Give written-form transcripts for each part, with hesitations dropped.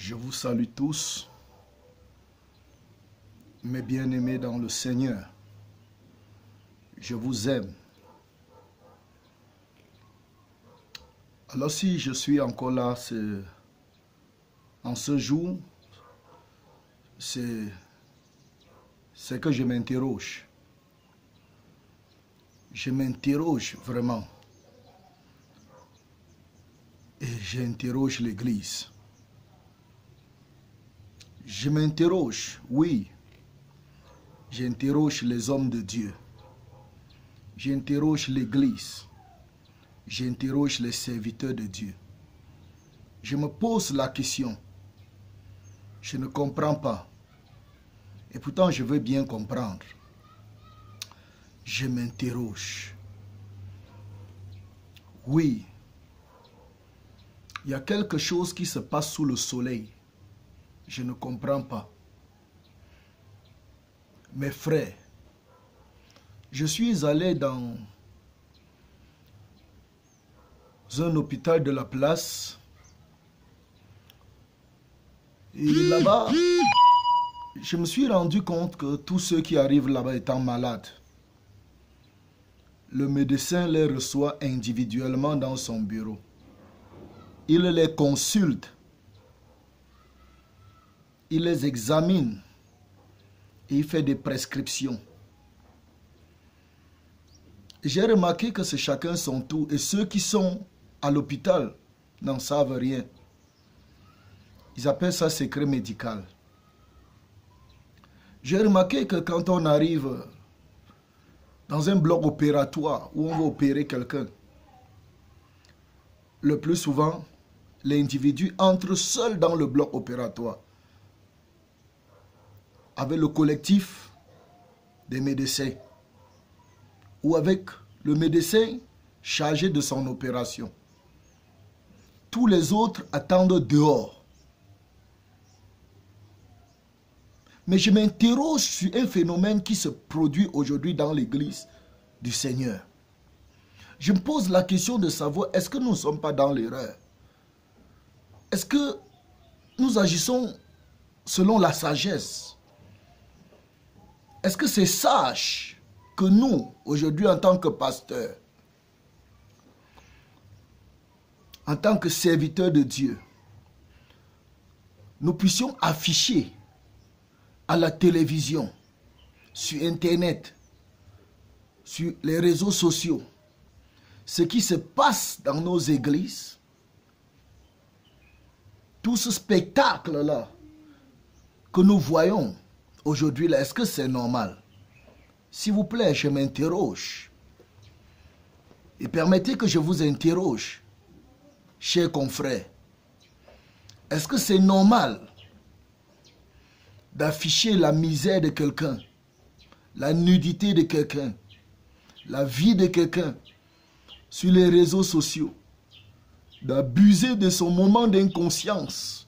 Je vous salue tous, mes bien-aimés dans le Seigneur. Je vous aime. Alors si je suis encore là, en ce jour, c'est que je m'interroge. Je m'interroge vraiment. Et j'interroge l'Église. Je m'interroge, oui. J'interroge les hommes de Dieu. J'interroge l'Église. J'interroge les serviteurs de Dieu. Je me pose la question. Je ne comprends pas. Et pourtant, je veux bien comprendre. Je m'interroge. Oui. Il y a quelque chose qui se passe sous le soleil. Je ne comprends pas. Mes frères, je suis allé dans un hôpital de la place. Et là-bas, je me suis rendu compte que tous ceux qui arrivent là-bas étant malades, le médecin les reçoit individuellement dans son bureau. Il les consulte. Il les examine. Et il fait des prescriptions. J'ai remarqué que c'est chacun son tour. Et ceux qui sont à l'hôpital n'en savent rien. Ils appellent ça secret médical. J'ai remarqué que quand on arrive dans un bloc opératoire où on va opérer quelqu'un, le plus souvent, l'individu entre seul dans le bloc opératoire avec le collectif des médecins ou avec le médecin chargé de son opération. Tous les autres attendent dehors. Mais je m'interroge sur un phénomène qui se produit aujourd'hui dans l'église du Seigneur. Je me pose la question de savoir, est-ce que nous ne sommes pas dans l'erreur? Est-ce que nous agissons selon la sagesse? Est-ce que c'est sage que nous, aujourd'hui, en tant que pasteurs, en tant que serviteurs de Dieu, nous puissions afficher à la télévision, sur Internet, sur les réseaux sociaux, ce qui se passe dans nos églises, tout ce spectacle-là que nous voyons aujourd'hui, là, est-ce que c'est normal? S'il vous plaît, je m'interroge. Et permettez que je vous interroge, chers confrères. Est-ce que c'est normal d'afficher la misère de quelqu'un, la nudité de quelqu'un, la vie de quelqu'un sur les réseaux sociaux, d'abuser de son moment d'inconscience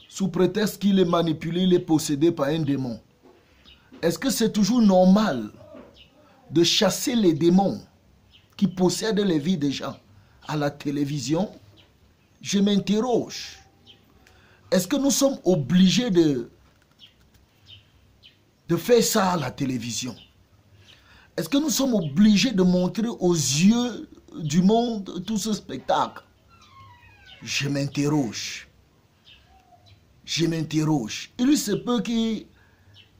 sous prétexte qu'il est manipulé, il est possédé par un démon? Est-ce que c'est toujours normal de chasser les démons qui possèdent les vies des gens à la télévision? Je m'interroge. Est-ce que nous sommes obligés de faire ça à la télévision? Est-ce que nous sommes obligés de montrer aux yeux du monde tout ce spectacle? Je m'interroge. Je m'interroge. Il se peut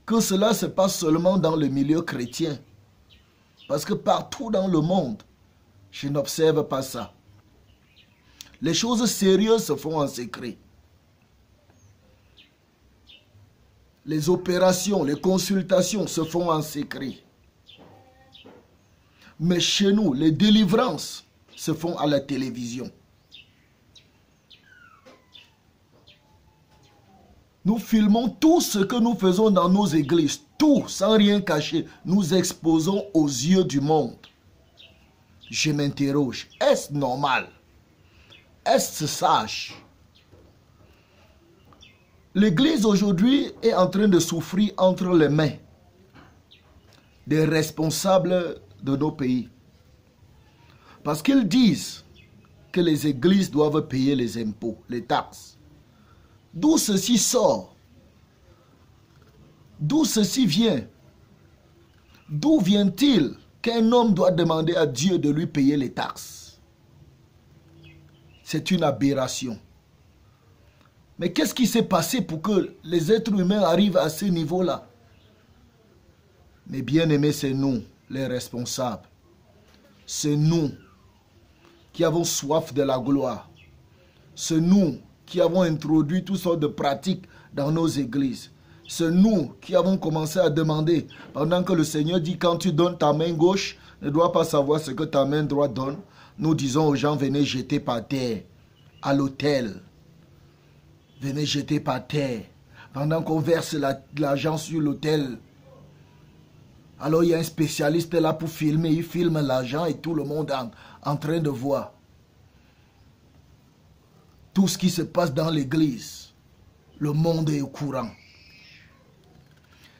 que cela se passe seulement dans le milieu chrétien. Parce que partout dans le monde, je n'observe pas ça. Les choses sérieuses se font en secret. Les opérations, les consultations se font en secret. Mais chez nous, les délivrances se font à la télévision. Nous filmons tout ce que nous faisons dans nos églises, tout, sans rien cacher. Nous exposons aux yeux du monde. Je m'interroge, est-ce normal? Est-ce sage? L'Église aujourd'hui est en train de souffrir entre les mains des responsables de nos pays. Parce qu'ils disent que les églises doivent payer les impôts, les taxes. D'où ceci sort? D'où ceci vient? D'où vient-il qu'un homme doit demander à Dieu de lui payer les taxes? C'est une aberration. Mais qu'est-ce qui s'est passé pour que les êtres humains arrivent à ce niveau-là? Mais bien aimés, c'est nous, les responsables. C'est nous qui avons soif de la gloire. C'est nous qui avons introduit toutes sortes de pratiques dans nos églises. C'est nous qui avons commencé à demander, pendant que le Seigneur dit, quand tu donnes ta main gauche, ne dois pas savoir ce que ta main droite donne. Nous disons aux gens, venez jeter par terre, à l'autel. Venez jeter par terre. Pendant qu'on verse l'argent sur l'autel. Alors il y a un spécialiste là pour filmer. Il filme l'argent et tout le monde est en train de voir. Tout ce qui se passe dans l'église. Le monde est au courant.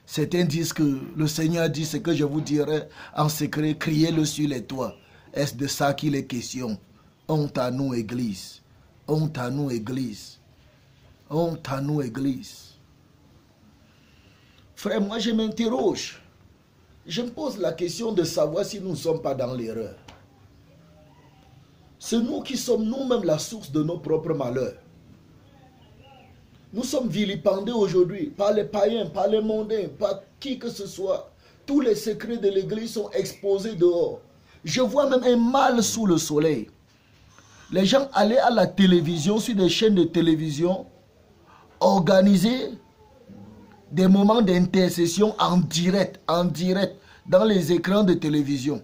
Certains disent que le Seigneur dit ce que je vous dirai en secret. Criez-le sur les toits. Est-ce de ça qu'il est question? Honte à nous, église. Honte à nous, église. Honte à nous, église. Frère, moi je m'interroge. Je me pose la question de savoir si nous ne sommes pas dans l'erreur. C'est nous qui sommes nous-mêmes la source de nos propres malheurs. Nous sommes vilipendés aujourd'hui par les païens, par les mondains, par qui que ce soit. Tous les secrets de l'église sont exposés dehors. Je vois même un mal sous le soleil. Les gens allaient à la télévision, sur des chaînes de télévision, organiser des moments d'intercession en direct, dans les écrans de télévision.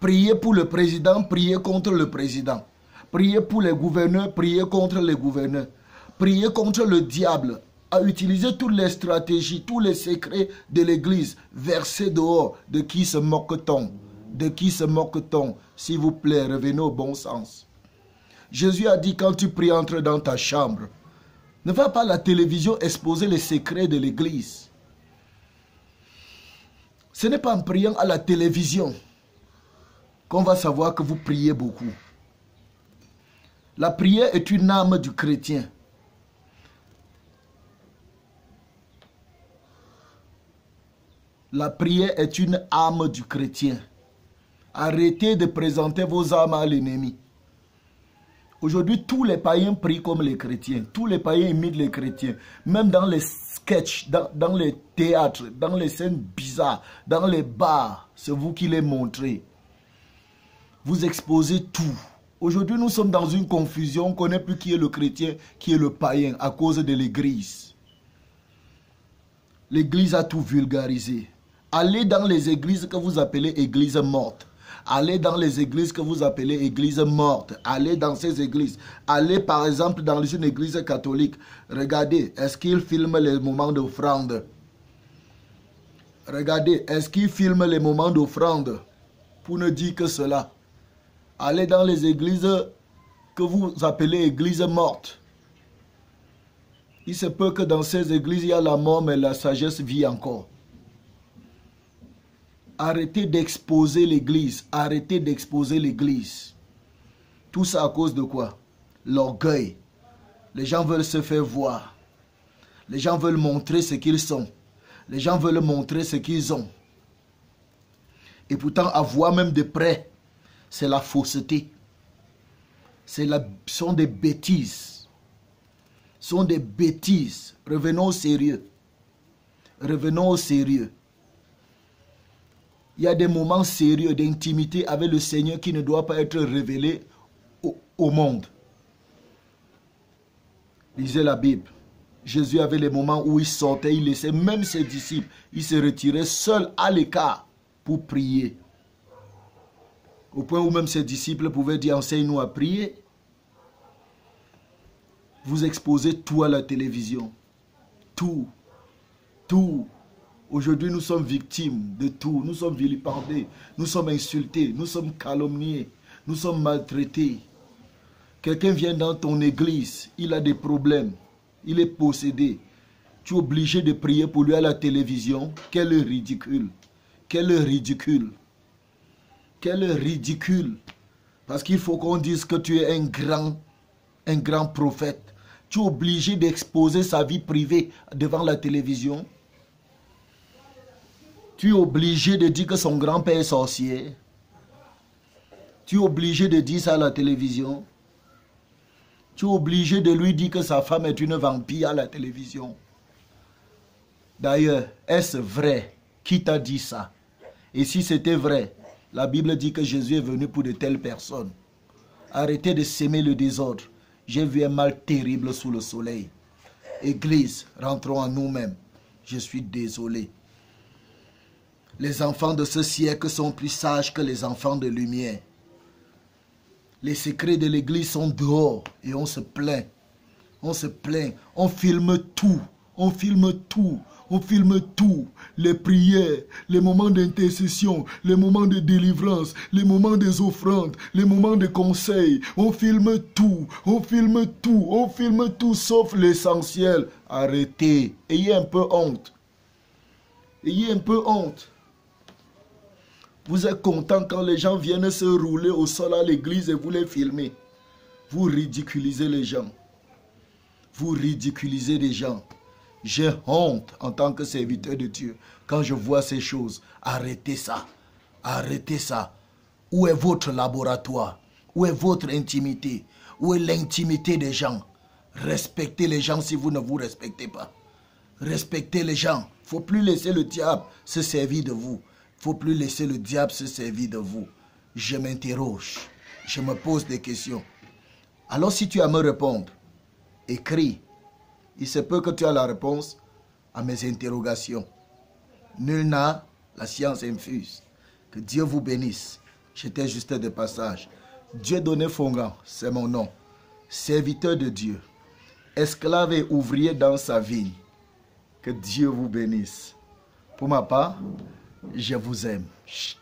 Prier pour le président, prier contre le président. Prier pour les gouverneurs, prier contre les gouverneurs. Prier contre le diable, à utiliser toutes les stratégies, tous les secrets de l'église, versés dehors. De qui se moque-t-on? De qui se moque-t-on? S'il vous plaît, revenez au bon sens. Jésus a dit, quand tu pries, entre dans ta chambre. Ne va pas à la télévision exposer les secrets de l'église. Ce n'est pas en priant à la télévision qu'on va savoir que vous priez beaucoup. La prière est une âme du chrétien. La prière est une âme du chrétien. Arrêtez de présenter vos âmes à l'ennemi. Aujourd'hui, tous les païens prient comme les chrétiens. Tous les païens imitent les chrétiens. Même dans les sketchs, dans les théâtres, dans les scènes bizarres, dans les bars, c'est vous qui les montrez. Vous exposez tout. Aujourd'hui, nous sommes dans une confusion. On ne connaît plus qui est le chrétien, qui est le païen, à cause de l'église. L'église a tout vulgarisé. Allez dans les églises que vous appelez églises mortes. Allez dans les églises que vous appelez églises mortes. Allez dans ces églises. Allez par exemple dans une église catholique. Regardez, est-ce qu'ils filment les moments d'offrande? Regardez, est-ce qu'ils filment les moments d'offrande? Pour ne dire que cela. Allez dans les églises que vous appelez églises mortes. Il se peut que dans ces églises, il y a la mort, mais la sagesse vit encore. Arrêtez d'exposer l'église. Arrêtez d'exposer l'église. Tout ça à cause de quoi? L'orgueil. Les gens veulent se faire voir. Les gens veulent montrer ce qu'ils sont. Les gens veulent montrer ce qu'ils ont. Et pourtant, à voir même de près, c'est la fausseté. Sont des bêtises. Sont des bêtises. Revenons au sérieux. Revenons au sérieux. Il y a des moments sérieux d'intimité avec le Seigneur qui ne doivent pas être révélés au monde. Lisez la Bible. Jésus avait les moments où il sortait, il laissait même ses disciples. Il se retirait seul à l'écart pour prier. Au point où même ses disciples pouvaient dire, enseigne-nous à prier. Vous exposez tout à la télévision. Tout. Tout. Aujourd'hui, nous sommes victimes de tout. Nous sommes vilipendés. Nous sommes insultés. Nous sommes calomniés. Nous sommes maltraités. Quelqu'un vient dans ton église. Il a des problèmes. Il est possédé. Tu es obligé de prier pour lui à la télévision. Quel ridicule. Quel ridicule. Quel ridicule. Parce qu'il faut qu'on dise que tu es un grand prophète. Tu es obligé d'exposer sa vie privée devant la télévision. Tu es obligé de dire que son grand-père est sorcier. Tu es obligé de dire ça à la télévision. Tu es obligé de lui dire que sa femme est une vampire à la télévision. D'ailleurs, est-ce vrai? Qui t'a dit ça? Et si c'était vrai, la Bible dit que Jésus est venu pour de telles personnes. Arrêtez de s'aimer le désordre. J'ai vu un mal terrible sous le soleil. Église, rentrons en nous-mêmes. Je suis désolé. Les enfants de ce siècle sont plus sages que les enfants de lumière. Les secrets de l'église sont dehors et on se plaint. On se plaint. On filme tout. On filme tout. On filme tout. Les prières, les moments d'intercession, les moments de délivrance, les moments des offrandes, les moments de conseil. On filme tout. On filme tout. On filme tout sauf l'essentiel. Arrêtez. Ayez un peu honte. Ayez un peu honte. Vous êtes content quand les gens viennent se rouler au sol à l'église et vous les filmez. Vous ridiculisez les gens. Vous ridiculisez les gens. J'ai honte en tant que serviteur de Dieu quand je vois ces choses. Arrêtez ça. Arrêtez ça. Où est votre laboratoire? Où est votre intimité? Où est l'intimité des gens? Respectez les gens si vous ne vous respectez pas. Respectez les gens. Il ne faut plus laisser le diable se servir de vous. Il ne faut plus laisser le diable se servir de vous. Je m'interroge. Je me pose des questions. Alors si tu as à me répondre, écris. Il se peut que tu aies la réponse à mes interrogations. Nul n'a la science infuse. Que Dieu vous bénisse. J'étais juste de passage. Dieu donné Fongan, c'est mon nom. Serviteur de Dieu. Esclave et ouvrier dans sa vie. Que Dieu vous bénisse. Pour ma part, je vous aime.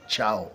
Ciao.